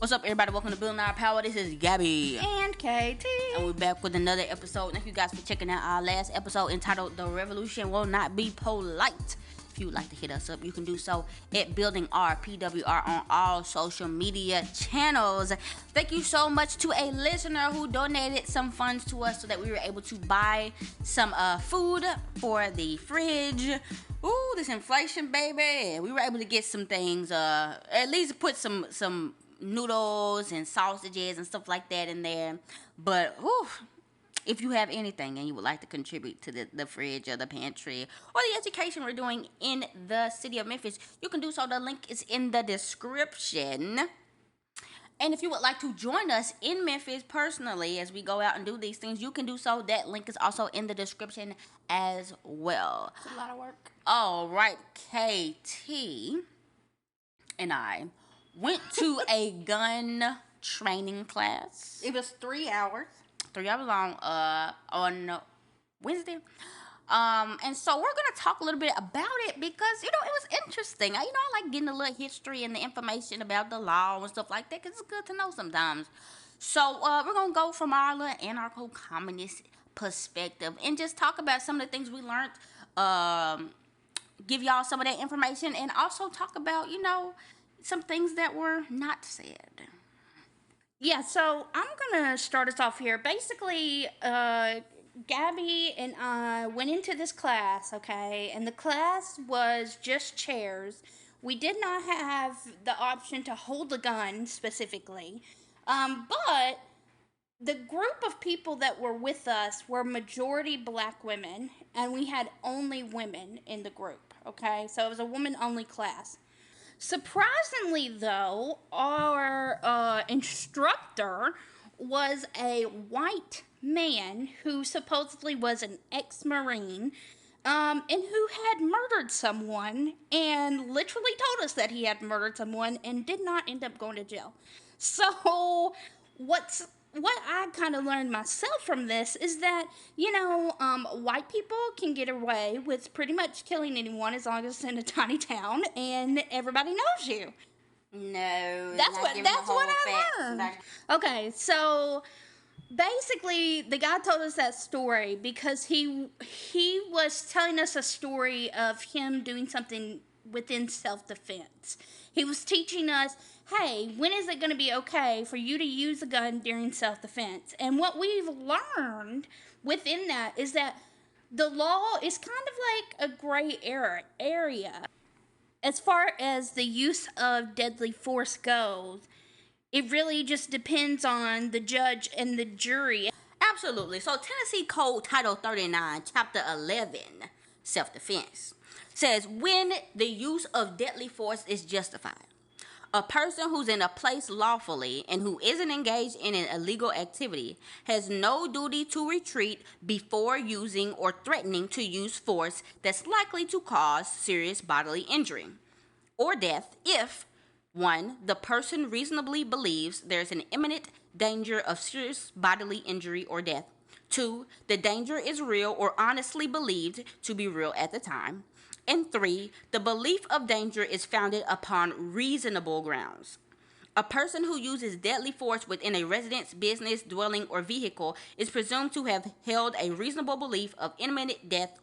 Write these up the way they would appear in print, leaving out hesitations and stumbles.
What's up, everybody? Welcome to Building Our Power. This is Gabby. And KT. And we're back with another episode. Thank you guys for checking out our last episode entitled The Revolution Will Not Be Polite. If you would like to hit us up, you can do so at Building Our PWR on all social media channels. Thank you so much to a listener who donated some funds to us so that we were able to buy some food for the fridge. Ooh, this inflation, baby. We were able to get some things, at least put some noodles and sausages and stuff like that in there. But if you have anything and you would like to contribute to the fridge or the pantry or the education we're doing in the city of Memphis, you can do so. The link is in the description. And if you would like to join us in Memphis personally as we go out and do these things, you can do so. That link is also in the description as well. It's a lot of work. All right, KT and I went to a gun training class. It was 3 hours. 3 hours long on Wednesday. And so we're going to talk a little bit about it because, it was interesting. I like getting a little history and the information about the law and stuff like that because it's good to know sometimes. So we're going to go from our little anarcho-communist perspective and just talk about some of the things we learned, give y'all some of that information, and also talk about, some things that were not said. Yeah, so I'm going to start us off here. Basically, Gabby and I went into this class, okay? And the class was just chairs. We did not have the option to hold a gun specifically. But the group of people that were with us were majority black women, and we had only women in the group, okay? So it was a woman-only class. Surprisingly, though, our instructor was a white man who supposedly was an ex-Marine, and who had murdered someone, and literally told us that he had murdered someone and did not end up going to jail. So, what I kind of learned myself from this is that, white people can get away with pretty much killing anyone as long as it's in a tiny town and everybody knows you. No, that's what I learned. Okay, so basically the guy told us that story because he was telling us a story of him doing something within self-defense. He was teaching us, hey, when is it going to be okay for you to use a gun during self-defense? And what we've learned within that is that the law is kind of like a gray area. As far as the use of deadly force goes, it really just depends on the judge and the jury. Absolutely. So Tennessee Code Title 39, Chapter 11, Self-Defense, says when the use of deadly force is justified. A person who's in a place lawfully and who isn't engaged in an illegal activity has no duty to retreat before using or threatening to use force that's likely to cause serious bodily injury or death if 1. The person reasonably believes there's an imminent danger of serious bodily injury or death. 2. The danger is real or honestly believed to be real at the time. And 3, the belief of danger is founded upon reasonable grounds. A person who uses deadly force within a residence, business, dwelling, or vehicle is presumed to have held a reasonable belief of imminent death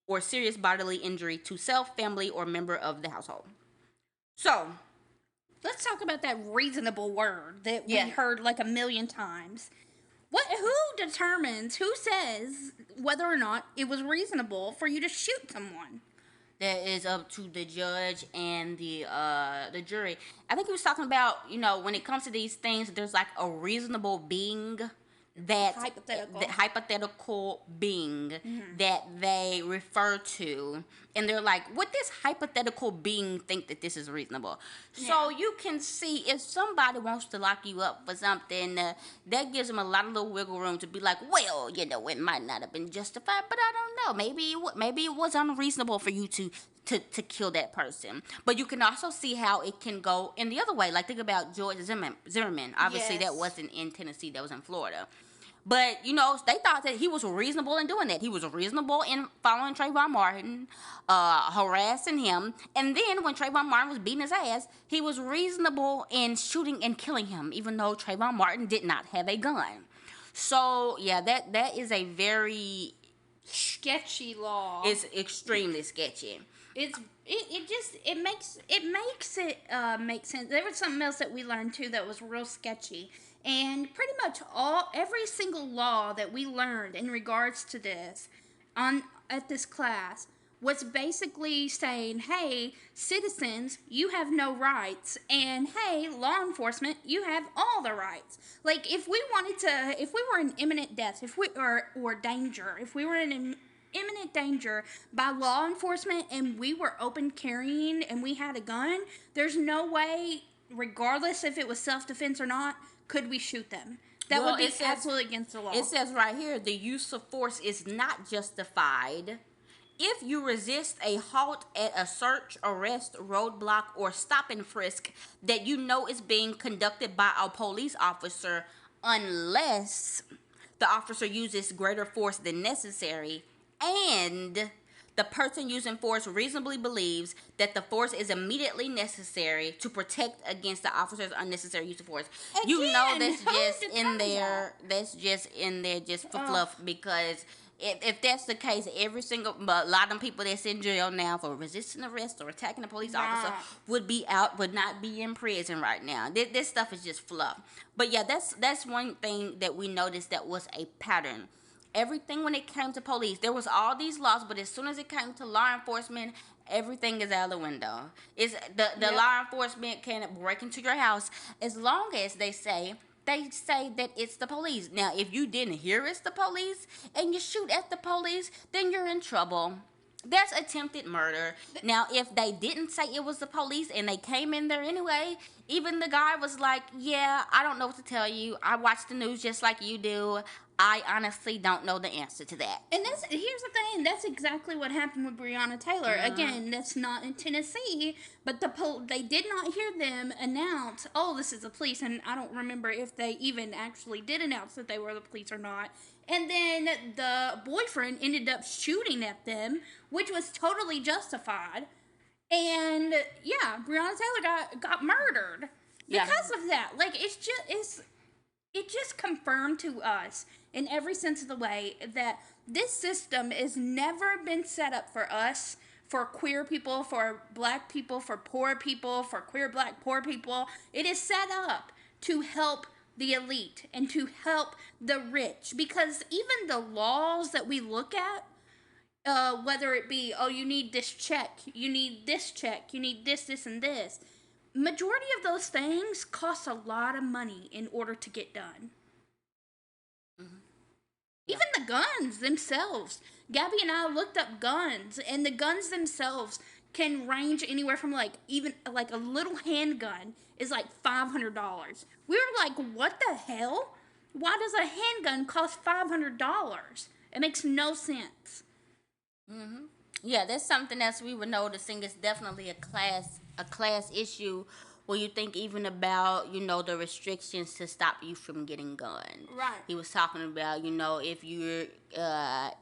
or serious bodily injury to self, family, or member of the household. So, let's talk about that reasonable word that we heard like a million times. Who determines, who says whether or not it was reasonable for you to shoot someone? That is up to the judge and the jury. I think he was talking about, when it comes to these things, there's like a reasonable being that hypothetical being that they refer to, and they're like, would this hypothetical being think that this is reasonable? So you can see if somebody wants to lock you up for something, that gives them a lot of little wiggle room to be like, well, it might not have been justified, but I don't know, maybe it was unreasonable for you to kill that person. But you can also see how it can go in the other way. Like, think about George Zimmerman. Obviously, that wasn't in Tennessee, that was in Florida. But, they thought that he was reasonable in doing that. He was reasonable in following Trayvon Martin, harassing him. And then when Trayvon Martin was beating his ass, he was reasonable in shooting and killing him, even though Trayvon Martin did not have a gun. So, yeah, that is a very sketchy law. It's extremely sketchy. It makes it make sense. There was something else that we learned too that was real sketchy. And pretty much every single law that we learned in regards to this at this class was basically saying, hey, citizens, you have no rights, and hey, law enforcement, you have all the rights. Like, if we were in imminent death, or danger, if we were in imminent danger by law enforcement and we were open carrying and we had a gun, there's no way, regardless if it was self-defense or not, could we shoot them. That would be absolutely against the law. It says right here, the use of force is not justified if you resist a halt at a search, arrest, roadblock, or stop and frisk that you know is being conducted by a police officer, unless the officer uses greater force than necessary and the person using force reasonably believes that the force is immediately necessary to protect against the officer's unnecessary use of force. Again, That's just in there. That's just in there just for fluff, because if that's the case, a lot of them people that's in jail now for resisting arrest or attacking a police officer would not be in prison right now. This stuff is just fluff. But yeah, that's one thing that we noticed that was a pattern. Everything when it came to police, there was all these laws, but as soon as it came to law enforcement, everything is out the window. The law enforcement can break into your house as long as they say that it's the police. Now, if you didn't hear it's the police and you shoot at the police, then you're in trouble. That's attempted murder. Now, if they didn't say it was the police and they came in there anyway, even the guy was like, yeah, I don't know what to tell you. I watch the news just like you do. I honestly don't know the answer to that. And here's the thing. That's exactly what happened with Breonna Taylor. Mm-hmm. Again, that's not in Tennessee, but they did not hear them announce, oh, this is the police. And I don't remember if they even actually did announce that they were the police or not. And then the boyfriend ended up shooting at them, which was totally justified. And yeah, Breonna Taylor got murdered because of that. Like, it just confirmed to us in every sense of the way that this system has never been set up for us, for queer people, for black people, for poor people, for queer black poor people. It is set up to help the elite and to help the rich, because even the laws that we look at, whether it be, oh, you need this check, you need this check, you need this, and this, majority of those things cost a lot of money in order to get done. Mm-hmm. Yeah. Even the guns themselves. Gabby and I looked up guns, and the guns themselves can range anywhere from even a little handgun is like $500. We were like, what the hell? Why does a handgun cost $500? It makes no sense. Mm-hmm. Yeah, that's something else we were noticing. It's definitely a class issue when you think even about, the restrictions to stop you from getting guns. Right. He was talking about, if you're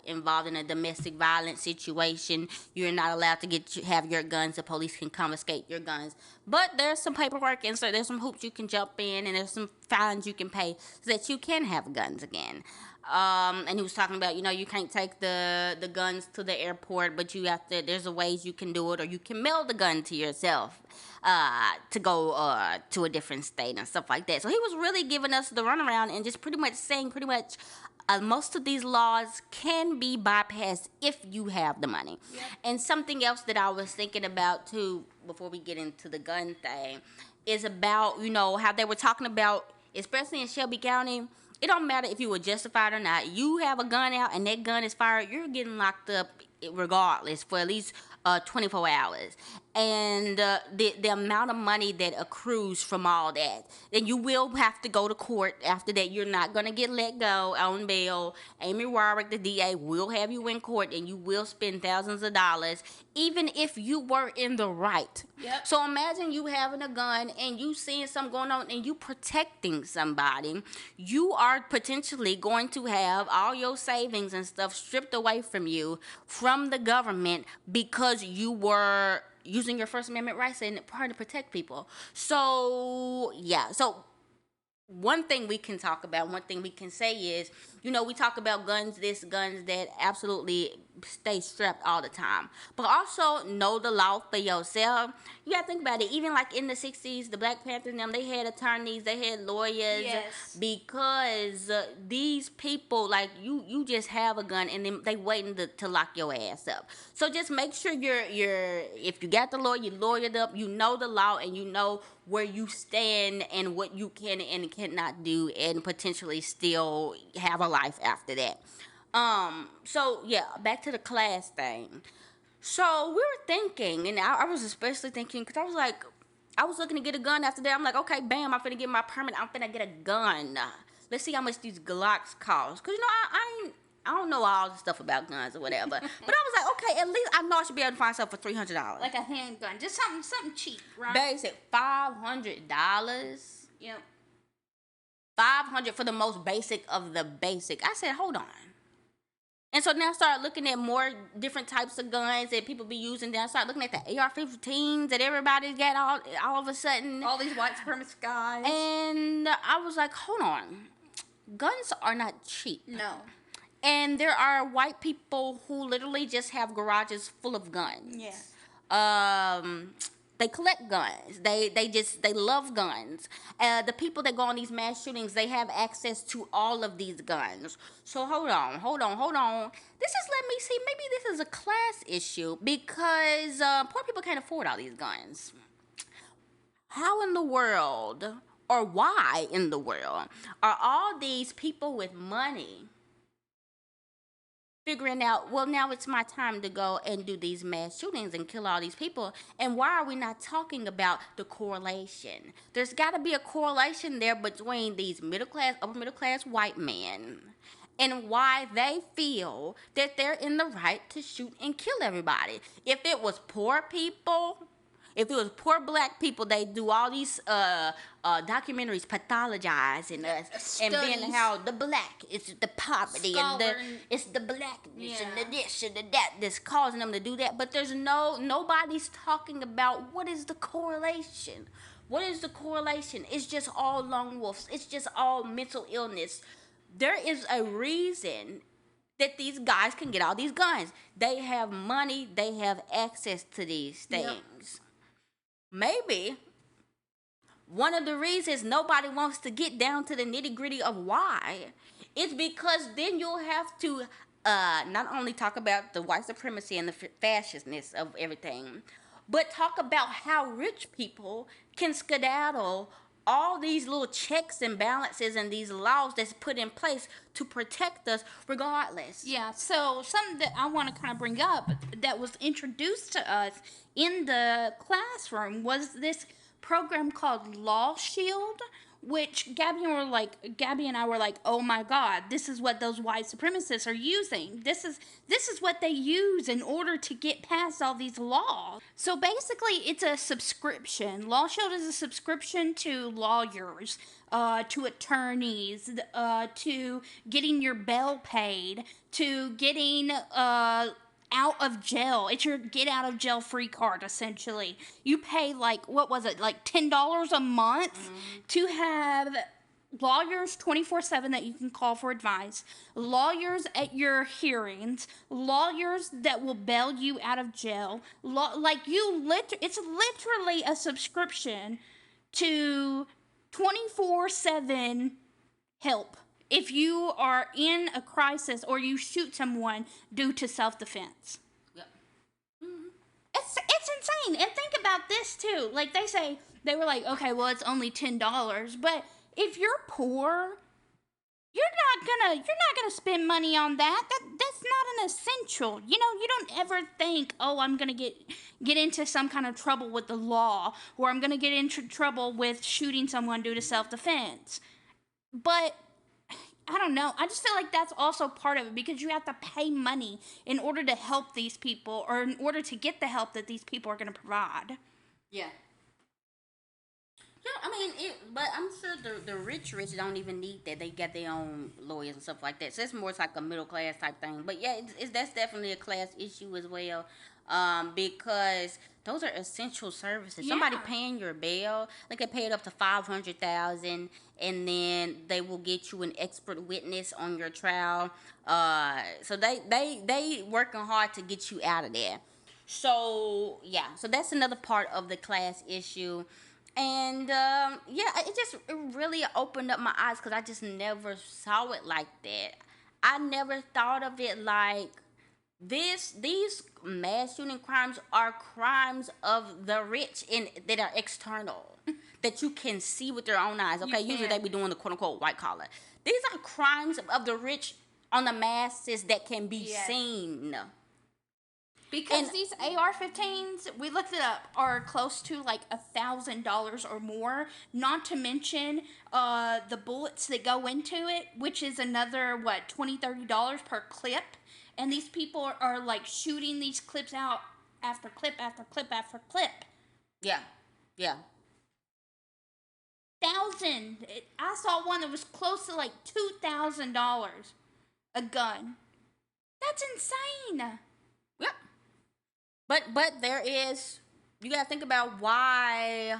involved in a domestic violence situation, you're not allowed to have your guns. The police can confiscate your guns. But there's some paperwork, and so there's some hoops you can jump in, and there's some fines you can pay so that you can have guns again. And he was talking about, you can't take the guns to the airport, but there's a ways you can do it, or you can mail the gun to yourself to go to a different state and stuff like that. So he was really giving us the runaround and just pretty much saying most of these laws can be bypassed if you have the money. Yeah. And something else that I was thinking about too, before we get into the gun thing, is about, how they were talking about, especially in Shelby County, it don't matter if you were justified or not. You have a gun out and that gun is fired, you're getting locked up regardless for at least 24 hours. and the amount of money that accrues from all that. Then you will have to go to court after that. You're not going to get let go on bail. Amy Warwick, the DA, will have you in court, and you will spend thousands of dollars, even if you were in the right. Yep. So imagine you having a gun and you seeing something going on and you protecting somebody. You are potentially going to have all your savings and stuff stripped away from you from the government because you were using your First Amendment rights and trying to protect people. So, yeah. So, one thing we can talk about, one thing we can say is, we talk about guns that absolutely stay strapped all the time. But also know the law for yourself. You gotta think about it. Even like in the 60s, the Black Panthers, they had attorneys, they had lawyers. Yes. Because these people, like, you just have a gun and then they waiting to lock your ass up. So just make sure if you got the lawyer, you lawyered up, you know the law, and you know where you stand and what you can and cannot do, and potentially still have a life after that. So yeah, back to the class thing. So we were thinking, and I was especially thinking, because I was looking to get a gun after that. I'm like, okay, bam, I'm finna get my permit. I'm finna get a gun. Let's see how much these Glocks cost. Because, I don't know all the stuff about guns or whatever. But I was like, okay, at least I know I should be able to find something for $300. Like a handgun. Just something cheap, right? Basic, $500. Yep. $500 for the most basic of the basic. I said, hold on. And so now I started looking at more different types of guns that people be using. Then I started looking at the AR-15s that everybody's got all of a sudden. All these white supremacist guys. And I was like, hold on. Guns are not cheap. No. And there are white people who literally just have garages full of guns. Yeah. They collect guns. They love guns. The people that go on these mass shootings, they have access to all of these guns. So hold on. This is, let me see, maybe this is a class issue because poor people can't afford all these guns. How in the world, or why in the world, are all these people with money figuring out, well, now it's my time to go and do these mass shootings and kill all these people? And why are we not talking about the correlation? There's got to be a correlation there between these upper middle class white men and why they feel that they're in the right to shoot and kill everybody. If it was poor people, if it was poor black people, they do all these documentaries pathologizing us and being how the black is the poverty and it's the blackness and the this and the that that's causing them to do that. But there's nobody's talking about what is the correlation. What is the correlation? It's just all lone wolves. It's just all mental illness. There is a reason that these guys can get all these guns. They have money. They have access to these things. Yep. Maybe one of the reasons nobody wants to get down to the nitty-gritty of why is because then you'll have to not only talk about the white supremacy and the fascistness of everything, but talk about how rich people can skedaddle all these little checks and balances and these laws that's put in place to protect us regardless. Yeah, so something that I want to kind of bring up that was introduced to us in the classroom was this program called Law Shield, which Gabby and I were like, oh my God, this is what those white supremacists are using. This is what they use in order to get past all these laws. So basically, it's a subscription. Law Shield is a subscription to lawyers, to attorneys, to getting your bail paid, to getting out of jail. It's your get out of jail free card, essentially. You pay $10 a month to have lawyers 24/7 that you can call for advice, lawyers at your hearings, lawyers that will bail you out of jail. It's literally a subscription to 24/7 help if you are in a crisis or you shoot someone due to self-defense. Yep. Mm-hmm. It's insane. And think about this too. Like they were like, okay, well, it's only $10, but if you're poor, you're not gonna spend money on that. That's that's not an essential. You know, you don't ever think, oh, I'm gonna get into some kind of trouble with the law, or I'm gonna get into trouble with shooting someone due to self-defense. But I don't know. I just feel like that's also part of it because you have to pay money in order to help these people or in order to get the help that these people are going to provide. Yeah. Yeah, I mean, but I'm sure the rich don't even need that. They got their own lawyers and stuff like that. So it's more like a middle class type thing. But yeah, that's definitely a class issue as well, because those are essential services. Yeah. Somebody paying your bail, like they pay it up to $500,000, and then they will get you an expert witness on your trial. So they working hard to get you out of there. So yeah, so that's another part of the class issue. And yeah, it really opened up my eyes because I just never saw it like that. I never thought of it like these mass shooting crimes are crimes of the rich and that are external that you can see with your own eyes. Okay, usually they be doing the quote unquote white collar. These are crimes of the rich on the masses that can be seen. Because these AR-15s, we looked it up, are close to like $1,000 or more. Not to mention the bullets that go into it, which is another $20-$30 per clip. And these people are like shooting these clips out after clip after clip after clip. Yeah, yeah. I saw one that was close to like $2,000 a gun. That's insane. Yep. But there is, you gotta think about why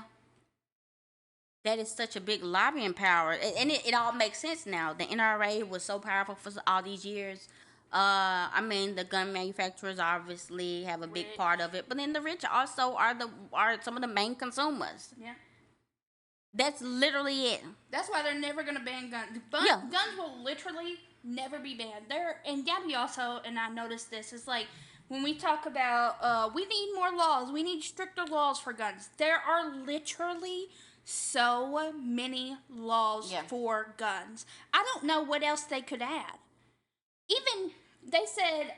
that is such a big lobbying power, and it all makes sense now. The NRA was so powerful for all these years. I mean, the gun manufacturers obviously have a big part of it, but then the rich also are some of the main consumers. Yeah. That's literally it. That's why they're never gonna ban guns. Guns will literally never be banned. And Gabby also, and I noticed this, is like, when we talk about, we need more laws, we need stricter laws for guns. There are literally so many laws for guns. I don't know what else they could add. Even, they said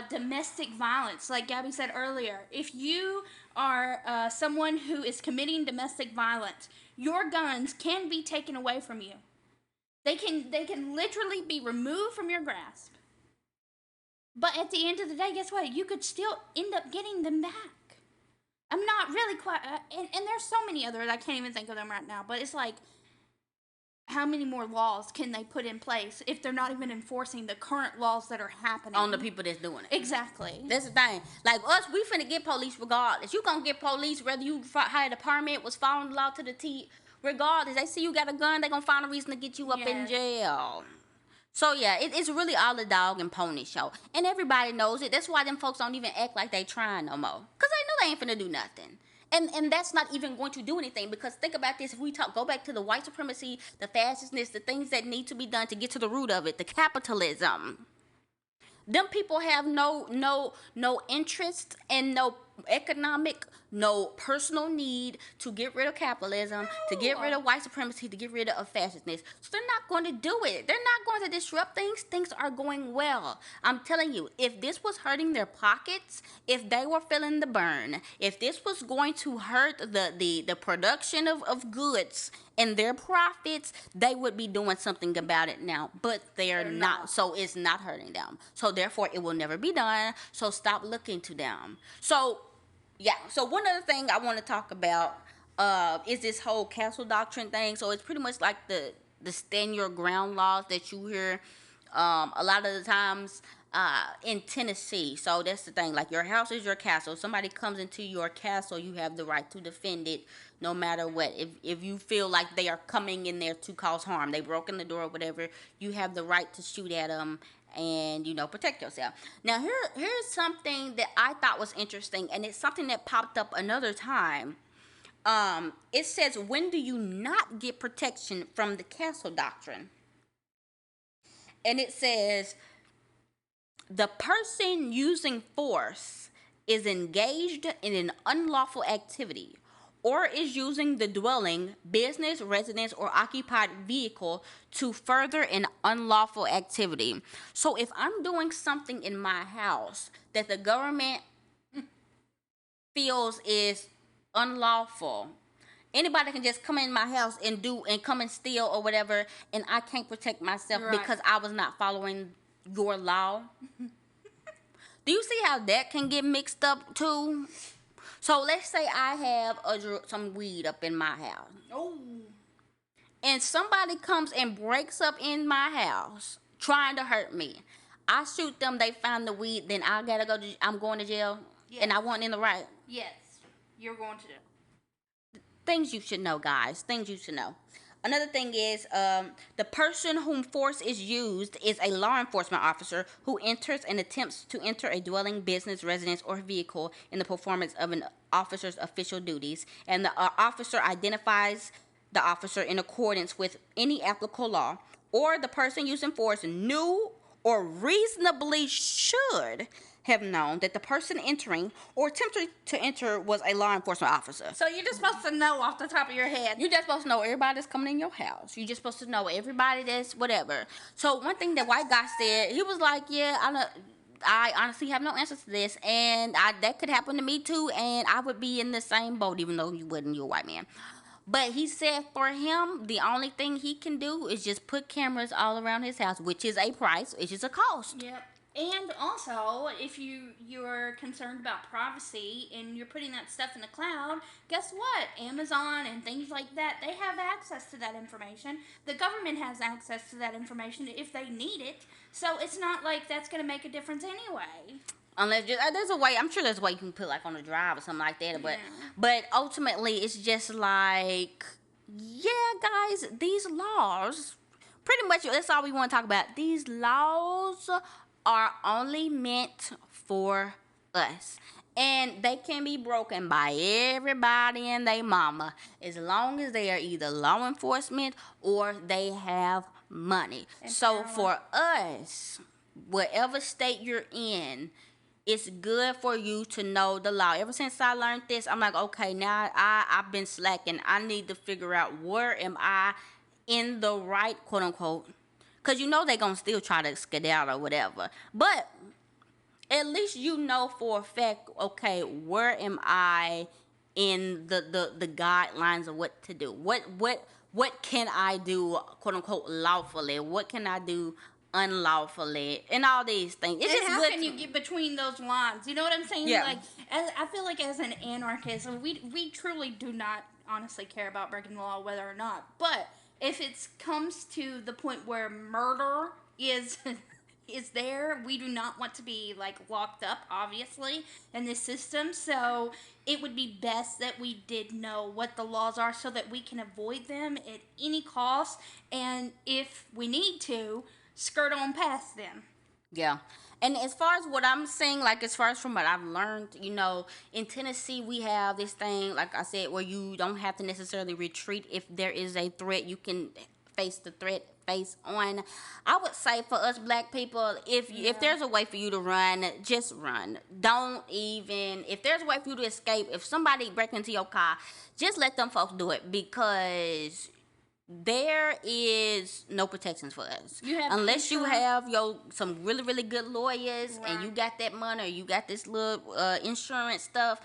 domestic violence, like Gabby said earlier. If you are someone who is committing domestic violence, your guns can be taken away from you. They can literally be removed from your grasp. But at the end of the day, guess what? You could still end up getting them back. I'm not really quite... and there's so many others. I can't even think of them right now. But it's like, how many more laws can they put in place if they're not even enforcing the current laws that are happening? On the people that's doing it. Exactly. That's the thing. Like us, we finna get police regardless. You gonna get police whether you hired a permit, was following the law to the T. Regardless, they see you got a gun, they gonna find a reason to get you up in jail. So yeah, it's really all a dog and pony show, and everybody knows it. That's why them folks don't even act like they trying no more, cause they know they ain't finna do nothing, and that's not even going to do anything. Because think about this: if we go back to the white supremacy, the fascistness, the things that need to be done to get to the root of it, the capitalism. Them people have no interest and no economic, no personal need to get rid of capitalism, to get rid of white supremacy, to get rid of fascistness. So they're not going to do it. They're not going to disrupt things. Things are going well. I'm telling you, if this was hurting their pockets, if they were feeling the burn, if this was going to hurt the production of goods and their profits, they would be doing something about it now. But they're not. So it's not hurting them. So therefore, it will never be done. So stop looking to them. So yeah, so one other thing I want to talk about is this whole castle doctrine thing. So it's pretty much like the stand your ground laws that you hear a lot of the times in Tennessee. So that's the thing, like your house is your castle. If somebody comes into your castle, you have the right to defend it no matter what. If you feel like they are coming in there to cause harm, they broke in the door or whatever, you have the right to shoot at them and protect yourself. Now here's something that I thought was interesting, and it's something that popped up another time. It says, when do you not get protection from the castle doctrine? And it says, the person using force is engaged in an unlawful activity or is using the dwelling, business, residence, or occupied vehicle to further an unlawful activity. So if I'm doing something in my house that the government feels is unlawful, anybody can just come in my house and come and steal or whatever, and I can't protect myself Right. because I was not following your law. Do you see how that can get mixed up too? So let's say I have some weed up in my house, Oh. and somebody comes and breaks up in my house trying to hurt me. I shoot them. They find the weed. Then I gotta go. I'm going to jail, and I wasn't in the right. Yes, you're going to. Things you should know, guys. Things you should know. Another thing is the person whom force is used is a law enforcement officer who enters and attempts to enter a dwelling, business, residence, or vehicle in the performance of an officer's official duties, and the officer identifies the officer in accordance with any applicable law, or the person using force knew or reasonably should have known that the person entering or attempting to enter was a law enforcement officer. So you're just supposed to know off the top of your head. You're just supposed to know everybody that's coming in your house. You're just supposed to know everybody that's whatever. So one thing that white guy said, he was like, yeah, I honestly have no answers to this, and that could happen to me too, and I would be in the same boat even though you wouldn't, you're a white man. But he said for him, the only thing he can do is just put cameras all around his house, which is a price, which is a cost. Yep. And also, if you're concerned about privacy and you're putting that stuff in the cloud, guess what? Amazon and things like that, they have access to that information. The government has access to that information if they need it. So it's not like that's going to make a difference anyway. Unless there's a way, I'm sure there's a way you can put like on a drive or something like that. But ultimately, it's just like, yeah, guys, these laws, pretty much that's all we want to talk about. These laws are only meant for us, and they can be broken by everybody and their mama as long as they are either law enforcement or they have money. And so for us, whatever state you're in, it's good for you to know the law. Ever since I learned this, I'm like, okay, now I've been slacking. I need to figure out where am I in the right, quote unquote. Because you know they're going to still try to skedaddle or whatever. But at least you know for a fact, okay, where am I in the guidelines of what to do? What can I do, quote unquote, lawfully? What can I do unlawfully? And all these things. It's and just how good can you get between those lines? You know what I'm saying? Yeah. Like, I feel like as an anarchist, we truly do not honestly care about breaking the law whether or not. But if it comes to the point where murder is there, we do not want to be like locked up, obviously, in this system. So it would be best that we did know what the laws are so that we can avoid them at any cost, and if we need to, skirt on past them. Yeah. And as far as what I'm saying, like as far as from what I've learned, you know, in Tennessee we have this thing, like I said, where you don't have to necessarily retreat if there is a threat. You can face the threat face on. I would say for us black people, if there's a way for you to run, just run. Don't even, if there's a way for you to escape, if somebody breaks into your car, just let them folks do it, because there is no protections for us unless you have some really really good lawyers, right, and you got that money or you got this little insurance stuff.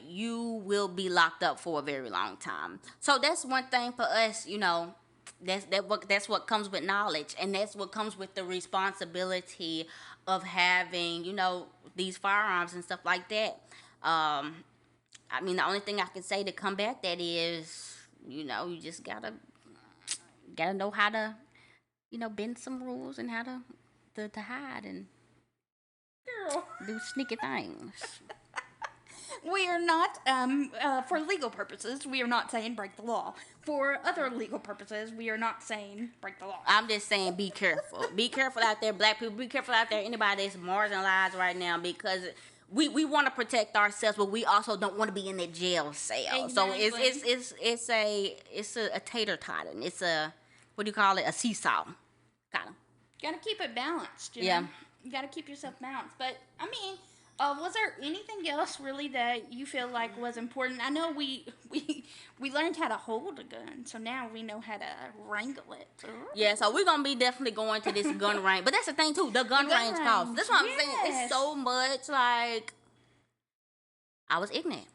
You will be locked up for a very long time. So that's one thing for us, you know. That's what comes with knowledge, and that's what comes with the responsibility of having, you know, these firearms and stuff like that. I mean, the only thing I can say to combat that is, you know, you just gotta know how to, you know, bend some rules and how to hide and do sneaky things. We are not, for legal purposes, we are not saying break the law. For other legal purposes, we are not saying break the law. I'm just saying be careful. Be careful out there, black people. Be careful out there, anybody that's marginalized right now, because we want to protect ourselves, but we also don't want to be in that jail cell. Exactly. So it's a tater tot, and it's a, what do you call it? A seesaw, kind of. Gotta keep it balanced. You know? You gotta keep yourself balanced. But I mean, Was there anything else really that you feel like was important? I know we learned how to hold a gun, so now we know how to wrangle it. Yeah, so we're gonna be definitely going to this gun range. But that's the thing too, the gun range costs. That's what I'm saying. Yes. It's so much. Like, I was ignorant.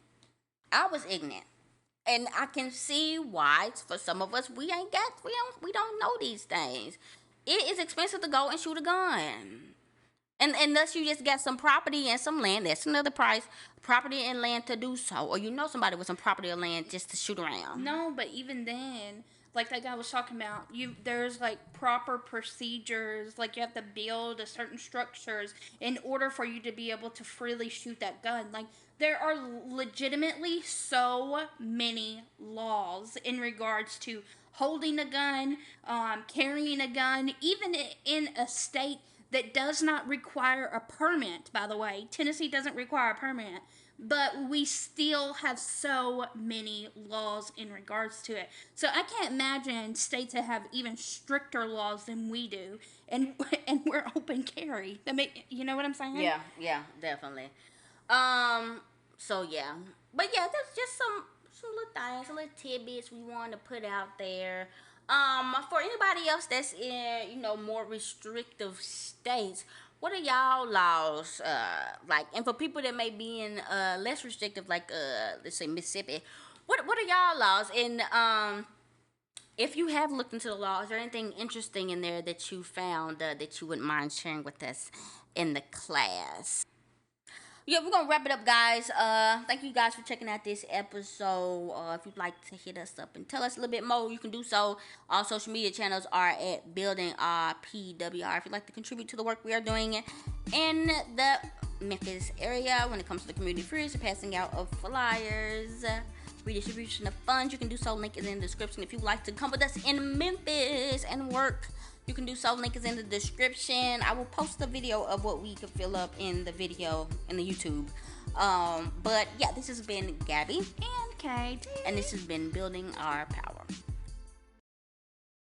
And I can see why for some of us we don't know these things. It is expensive to go and shoot a gun. And unless you just got some property and some land, that's another price. Property and land to do so. Or you know somebody with some property or land just to shoot around. No, but even then, like that guy was talking about, there's like proper procedures, like you have to build a certain structures in order for you to be able to freely shoot that gun. Like there are legitimately so many laws in regards to holding a gun, carrying a gun, even in a state that does not require a permit, by the way. Tennessee doesn't require a permit, but we still have so many laws in regards to it. So I can't imagine states that have even stricter laws than we do, and we're open carry. You know what I'm saying? Yeah, definitely. So yeah. But yeah, that's just some little things, some little tidbits we want to put out there. For anybody else that's in, more restrictive states, what are y'all laws like? And for people that may be in less restrictive, like let's say Mississippi, what are y'all laws? And if you have looked into the law, is there anything interesting in there that you found that you wouldn't mind sharing with us in the class? Yeah, we're gonna wrap it up, guys. Thank you guys for checking out this episode. If you'd like to hit us up and tell us a little bit more, you can do so. Our social media channels are at Building RPWR. If you'd like to contribute to the work we are doing in the Memphis area when it comes to the community fridge, the passing out of flyers, redistribution of funds, you can do so. Link is in the description. If you'd like to come with us in Memphis and work, you can do so. Link is in the description. I will post a video of what we could fill up in the video in the YouTube. But yeah, this has been Gabby and Katie, and this has been Building Our Power.